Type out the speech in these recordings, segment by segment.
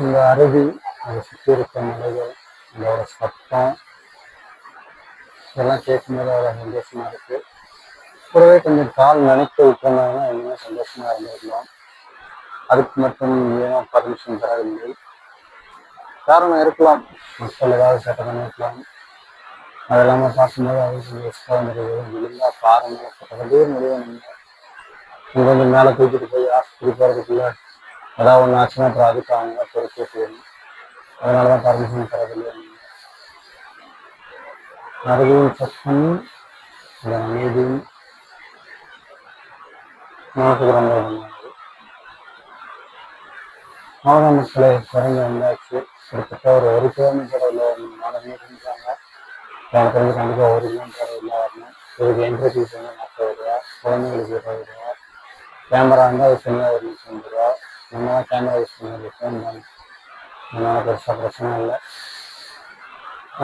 இந்த அருவி, அதை சுற்றி இருக்க மலைகள், அதோட சத்தம் இதெல்லாம் கேட்கும்போது அவ்வளோ சந்தோஷமா இருக்கு. கூடவே கொஞ்சம் கால் நினைக்க விட்டுருந்தாங்கன்னா இன்னும் சந்தோஷமா இருந்திருக்கலாம். அதுக்கு மட்டும் ஏனோ பர்மிஷன் தரவில்லை. காரணம் இருக்கலாம், மக்கள் ஏதாவது சேட்டை பண்ணிருக்கலாம். அது இல்லாமல் பார்க்கும்போது அது கொஞ்சம் எக்ஸ்ட்ரா இருந்தது. விழுந்தா பாறை மேலே பக்கத்துலேயே முடியும். இங்கே கொஞ்சம் மேலே தூக்கிட்டு போய் ஆஸ்பத்திரி போகிறதுக்குள்ள ஏதாவது ஒன்று ஆச்சுன்னா அப்புறம் அதுக்கு அவங்க பொறுப்பேற்று வேணும். அதனால தான் பர்மிஷன் தரதில்லை. அருவியின் சத்தம் இந்த அமைதியும் மனசுக்கு ரொம்ப பண்ணாது. மாவட்ட மக்களை குறைஞ்ச வந்தாச்சு. கிட்டத்தட்ட ஒரு கிலோமீட்டர் இல்லை 4 மீட்டர்ன்றாங்க. எனக்கு தெரிஞ்சு கண்டிப்பாக 1 கிலோமீட்டர் உள்ள வரணும். இதுக்கு என்ட்ரி ஃபீஸ் வந்து 40 ரூபா, குழந்தைங்களுக்கு 20 ரூபா. கேமரா இருந்தால் அது தனியாக ஒரு 150 ரூபா. நம்ம தான் கேமரா யூஸ் பண்ணது ஃபோன் தான். அதனால் பெருசாக பிரச்சனை இல்லை.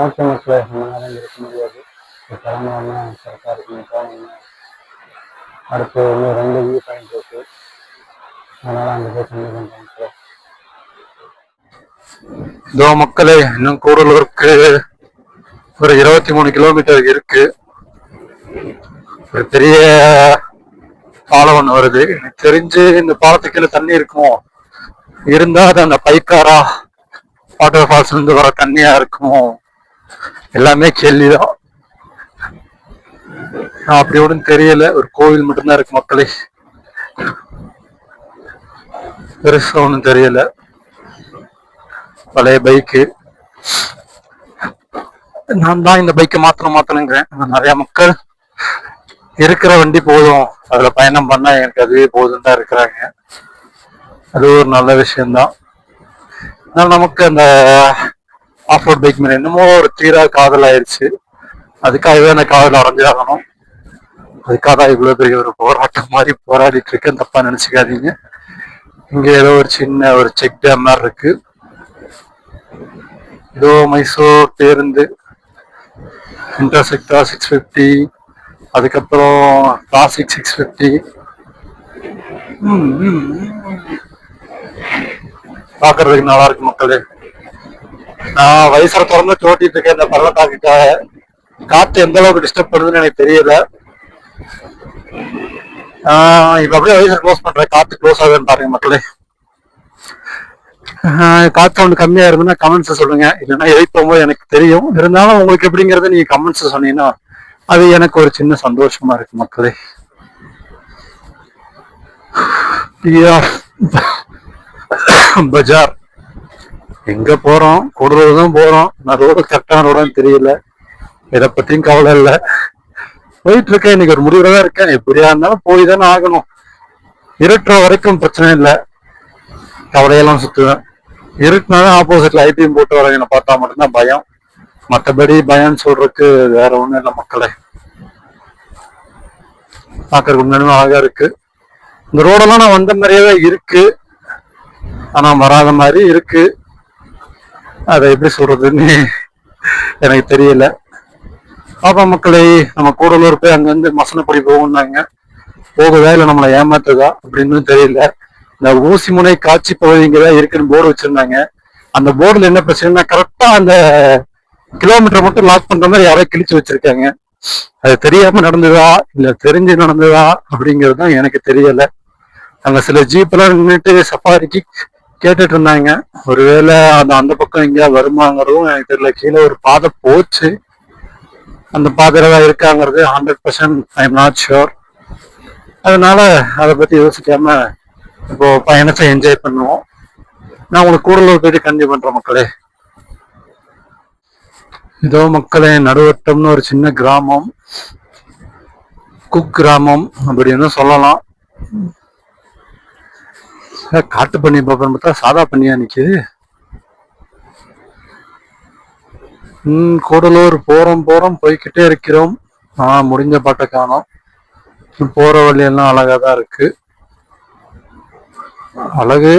ஓகே மக்களை, நம்ம நேரம் இருக்க முடியாது. இப்போ கிளம்புனா கரெக்டாக இருக்குன்னு போனீங்க. அடுத்து இன்னும் 2 வியூ பாயிண்ட் இருக்கு. அதனால் அங்கே போய் கம்மி பண்ணுறாங்க. இதோ மக்களே, இன்னும் கூடலூருக்கு ஒரு 23 கிலோமீட்டர் இருக்கு. ஒரு பெரிய பாலம் ஒன்று வருது. எனக்கு தெரிஞ்சு இந்த பாலத்துக்கு கீழே தண்ணி இருக்குமோ, இருந்தா அது அந்த பைக்காரா வாட்டர் ஃபால்ஸ் இருந்து வர தண்ணியா இருக்குமோ, எல்லாமே கேள்விதான். அப்படி ஒன்றும் தெரியல. ஒரு கோவில் மட்டும்தான் இருக்கு மக்களே, பெருசா ஒன்றும் தெரியல. பழைய பைக்கு, நான் தான் இந்த பைக்கை மாத்தணுங்கிறேன். நிறைய மக்கள் இருக்கிற வண்டி போதும், அதுல பயணம் பண்ணா எனக்கு அதுவே போதும் தான் இருக்கிறாங்க. அது ஒரு நல்ல விஷயம்தான். அதனால நமக்கு அந்த ஆஃப் ரோட் பைக் மேல என்னமோ ஒரு தீரா காதல் ஆயிடுச்சு. அதுக்காகவே அந்த காதல் அடைஞ்சாகணும். அதுக்காக தான் இவ்வளவு பெரிய ஒரு போராட்டம் மாதிரி போராடிட்டு இருக்கேன். தப்பா நினைச்சுக்காதீங்க. இங்க ஏதோ ஒரு சின்ன ஒரு செக் டேம் மாதிரி இருக்கு. ஏதோ மைசூர் பேருந்து இன்டர்செக்டா 650, அதுக்கப்புறம் கிளாசிக் 650. பாக்குறதுக்கு நல்லா இருக்கு மக்களே. நான் வயசுல திறந்து தோட்டிட்டு இருக்கேன் இந்த பள்ளத்தாக்குக்காக. காத்து எந்த அளவுக்கு டிஸ்டர்ப் பண்ணுதுன்னு எனக்கு தெரியல. இப்ப அப்படியே வயசை க்ளோஸ் பண்றேன். காத்து க்ளோஸ் ஆகுதுன்னு பாருங்க மக்களே. காத்து ஒன்று கம்மியா இருந்ததுன்னா கமெண்ட்ஸ் சொல்லுங்க. இல்லைன்னா போகும்போது எனக்கு தெரியும். இருந்தாலும் உங்களுக்கு எப்படிங்கறத நீங்க கமெண்ட்ஸ் சொன்னீங்கன்னா அது எனக்கு ஒரு சின்ன சந்தோஷமா இருக்கு மக்களே. பஜார் எங்க போறோம்? கூடலூர் தான் போறோம். நான் ரோடு கரெக்டான ரோடான்னு தெரியல. இதை பத்தியும் கவலை இல்லை. போயிட்டு இருக்கேன். இன்னைக்கு ஒரு முடிவுல தான் இருக்கேன். எப்படியா இருந்தாலும் போய் தானே ஆகணும். இருட்டுற வரைக்கும் பிரச்சனை இல்லை, கவலையெல்லாம் சுத்துவேன். இருட்டுனாலும் ஆப்போசிட்ல ஐபிஎம் போட்டு வரவங்க பார்த்தா மட்டும்தான் பயம். மற்றபடி பயம்னு சொல்றதுக்கு வேற ஒண்ணும் இல்லை மக்களே. பாக்குறதுக்கு முன்னாடி அழகா இருக்கு. இந்த ரோடெல்லாம் நான் வந்த மாதிரியே இருக்கு, ஆனா வராத மாதிரி இருக்கு. அதை எப்படி சொல்றதுன்னு எனக்கு தெரியல. பாப்பா மக்களை, நம்ம கூடலூர் போய் அங்கிருந்து மசனப்படி போகும்னாங்க. போகுதா இல்லை நம்மளை ஏமாத்துதா அப்படின்னு தெரியல. இந்த ஊசி முனை காட்சி பகுதிங்கதான் இருக்குன்னு போர்டு வச்சிருந்தாங்க. அந்த போர்டுல என்ன பிரச்சனைனா கரெக்டா அந்த கிலோமீட்டர் மட்டும் லாக் பண்ற மாதிரி யாரோ கிழிச்சு வச்சிருக்காங்க. அது தெரியாம நடந்ததா இல்ல தெரிஞ்சு நடந்ததா அப்படிங்கிறது தான் எனக்கு தெரியல. அங்க சில ஜீப் எல்லாம் நின்றுட்டு சஃபாரிக்கு கேட்டுட்டு இருந்தாங்க. ஒருவேளை அந்த பக்கம் எங்கேயா வருமாங்கிறதும் எனக்கு தெரியல. கீழே ஒரு பாதை போச்சு, அந்த பாதையில இருக்காங்கிறது 100% ஐ எம் நாட் ஷுர். அதனால அதை பத்தி யோசிக்காம இப்போ பயணத்தை என்ஜாய் பண்ணுவோம். நான் உங்களுக்கு கூடலூர் போயிட்டு கண்டிப்பா பண்றேன் மக்களே. இதோ மக்களே, நடுவட்டம்னு ஒரு சின்ன கிராமம், குக் கிராமம் அப்படின்னு சொல்லலாம். காட்டு பண்ணி பார்ப்பேன் பார்த்தா சாதா பண்ணியா நிக்குது. கூடலூர் போறோம் போய்கிட்டே இருக்கிறோம். முடிஞ்ச பாட்டை காணோம். போற வழியெல்லாம் அழகாதான் இருக்கு. அழகு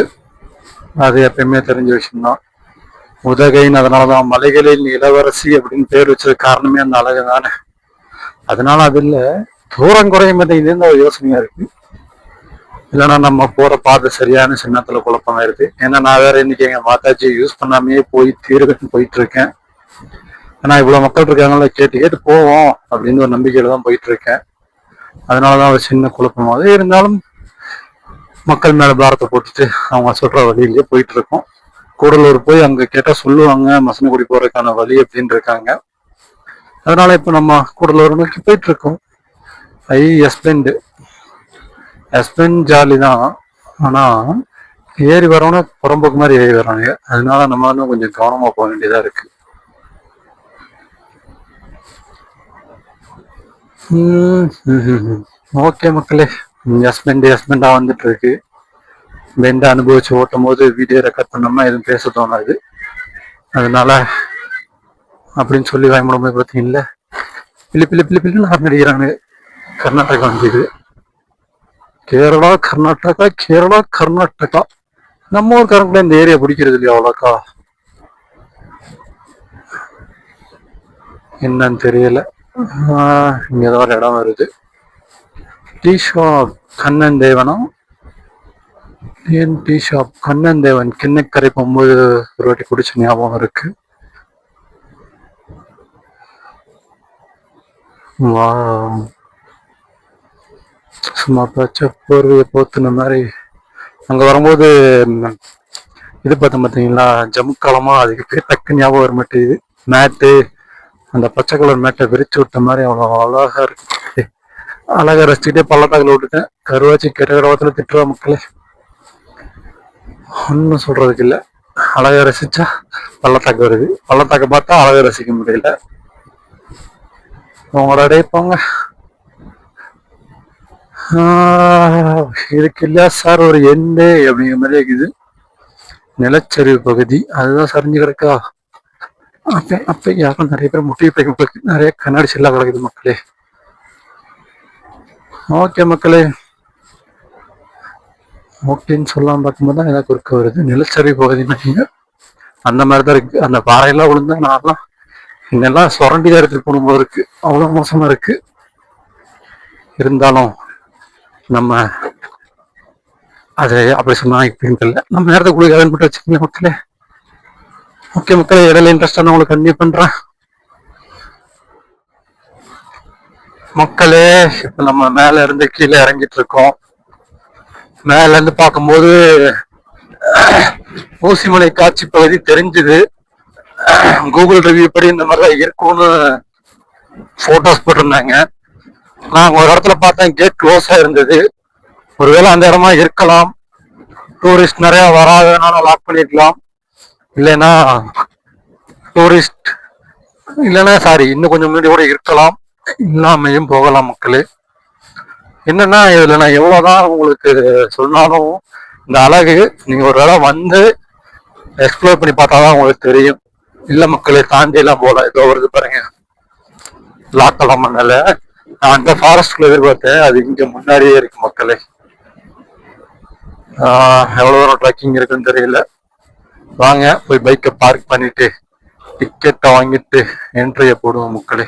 அது எப்பயுமே தெரிஞ்ச விஷயம்தான். உதகைன்னு அதனாலதான் மலைகளில் இளவரசி அப்படின்னு பேர் வச்சது காரணமே அந்த அழகு தானே. அதனால அது இல்ல, தூரம் குறையும் பார்த்தீங்கன்னா ஒரு யோசனையா இருக்கு. இல்லைன்னா நம்ம போற பாதை சரியான சின்னத்துல குழப்பமாயிருது. ஏன்னா நான் வேற இன்னைக்கு எங்க மாதாஜி யூஸ் பண்ணாமையே போய் தீர்வுன்னு போயிட்டு இருக்கேன். ஏன்னா இவ்வளவு மக்கள் இருக்காங்களா, கேட்டு கேட்டு போவோம் அப்படின்னு ஒரு நம்பிக்கையில தான் போயிட்டு இருக்கேன். அதனாலதான் ஒரு சின்ன குழப்பமாவது இருந்தாலும் மக்கள் மேல பாரத்தை போட்டுட்டு அவங்க சொல்ற வழியிலேயே போயிட்டு இருக்கோம். கூடலூர் போய் அங்க கேட்டா சொல்லுவாங்க மசனகுடி போறதுக்கான வழி அப்படின்னு இருக்காங்க. அதனால இப்ப நம்ம கூடலூர் நோக்கி போயிட்டு இருக்கோம். ஹஸ்பண்ட் ஜாலி தான். ஆனா ஏறி வரவன புறம்போக்கு மாதிரி ஏறி வராங்க. அதனால நம்ம வந்து கொஞ்சம் கவனமா போக வேண்டியதா இருக்கு. ஓகே மக்களே, ஹஸ்பண்டா வந்துட்டு இருக்கு. பெண்டை அனுபவிச்சு ஓட்டும் போது வீடியோ ரெக்கார்ட் பண்ணோம்னா எதுவும் பேச தோணாது. அதனால அப்படின்னு சொல்லி வாய்மூடமே பார்த்தீங்கல்ல, பிள்ளை பிள்ளை பிள்ளை பிள்ளைன்னு ஹார்ன் அடிக்கிறாங்க. கர்நாடகா வந்தது. கேரளா கர்நாடகா. நம்ம ஊருக்காரங்கள இந்த ஏரியா பிடிக்கிறது இல்லையா அவ்வளோக்கா, என்னன்னு தெரியல. இங்கதான் ஒரு இடம் வருது. டீ ஷாப் கண்ணன் தேவனா, ஏன் டீ ஷாப் கண்ணன் தேவன். கிண்ணக்கரை போகும்போது ஒரு வாட்டி குடிச்ச ஞாபகம் இருக்கு. சும்மா பச்சை போர்வையை போத்துன மாதிரி அங்க வரும்போது இது பார்த்தீங்களா, ஜமுக்காலமா அதுக்கு பேர் டக்கு ஞாபகம் வர மாட்டேங்குது. மேட்டு, அந்த பச்சை கலர் மேட்டை விரிச்சு விட்ட மாதிரி அவ்வளோ அழகா இருக்கு. அழகா ரசிச்சுக்கிட்டே பள்ளத்தாக்கில் விட்டுட்டேன். கருவாச்சி கிரகரவத்துல திட்டுவா மக்களே, ஒன்றும் சொல்றதுக்கு இல்லை. அழகா ரசிச்சா பள்ளத்தாக்கு வருது, பள்ளத்தாக்க பார்த்தா அழகா ரசிக்க முடியல. உங்களோட போங்க. இதுக்கு இல்லையா சார் ஒரு எண்டு அப்படிங்கிற மாதிரி இருக்குது. நிலச்சரிவு பகுதி அதுதான் சரிஞ்சு கிடக்கா. அப்ப யாரும் நிறைய பேர் முட்டி நிறைய கண்ணாடி செல்லா கிடக்குது மக்களே. ஓகே மக்களே, ஓகேன்னு சொல்லலாம் பார்க்கும்போது தான் ஏதாவது குறுக்க வருது. நிலச்சரிவு பகுதின்னு அந்த மாதிரிதான் இருக்கு. அந்த பாறையெல்லாம் விழுந்தா நான்லாம் இன்னெல்லாம் சுரண்டிதான் எடுத்துட்டு போகும்போது இருக்கு. அவ்வளவு மோசமா இருக்கு. இருந்தாலும் நம்ம அது அப்படி சொன்னா இப்படின்னு தெரியல. நம்ம நேரத்தை கொடுக்க மட்டும் வச்சுக்கோங்க மக்களே. ஓகே மக்களே, இடையில இன்ட்ரெஸ்டான உங்களுக்கு கண்டினியூ பண்றேன் மக்களே. இப்ப நம்ம மேல இருந்து கீழே இறங்கிட்டு இருக்கோம். மேல இருந்து பார்க்கும்போது ஊசிமலை காட்சி பகுதி தெரிஞ்சுது. கூகுள் ரிவ்யூ படி இந்த மாதிரிதான் இருக்கும்னு போட்டோஸ் போட்டிருந்தாங்க. நான் ஒரு இடத்துல பார்த்தேன், கேட் க்ளோஸா இருந்தது. ஒருவேளை அந்த இடமா இருக்கலாம். டூரிஸ்ட் நிறைய வராதனால லாக் பண்ணிருக்கலாம். இல்லைன்னா இன்னும் கொஞ்சம் முன்னாடி கூட இருக்கலாம், இல்லாமையும் போகலாம் மக்களே. என்னன்னா இதுல நான் எவ்வளவுதான் உங்களுக்கு சொன்னாலும் இந்த அழகு நீங்க ஒரு இடம் வந்து எக்ஸ்ப்ளோர் பண்ணி பார்த்தாதான் உங்களுக்கு தெரியும். இல்ல மக்களே, தாண்டி எல்லாம் போகலாம். ஏதோ வருது பாருங்க, லாக்கலாம் பண்ணல. நான் அந்த ஃபாரஸ்ட்குள்ள எதிர்பார்த்தேன், அது இங்க முன்னாடியே இருக்கு மக்களே. எவ்வளவு தூரம் ட்ரக்கிங் இருக்குன்னு தெரியல. வாங்க போய் பைக்கை பார்க் பண்ணிட்டு டிக்கெட்டை வாங்கிட்டு என்ட்ரியை போடுவோம் மக்களே.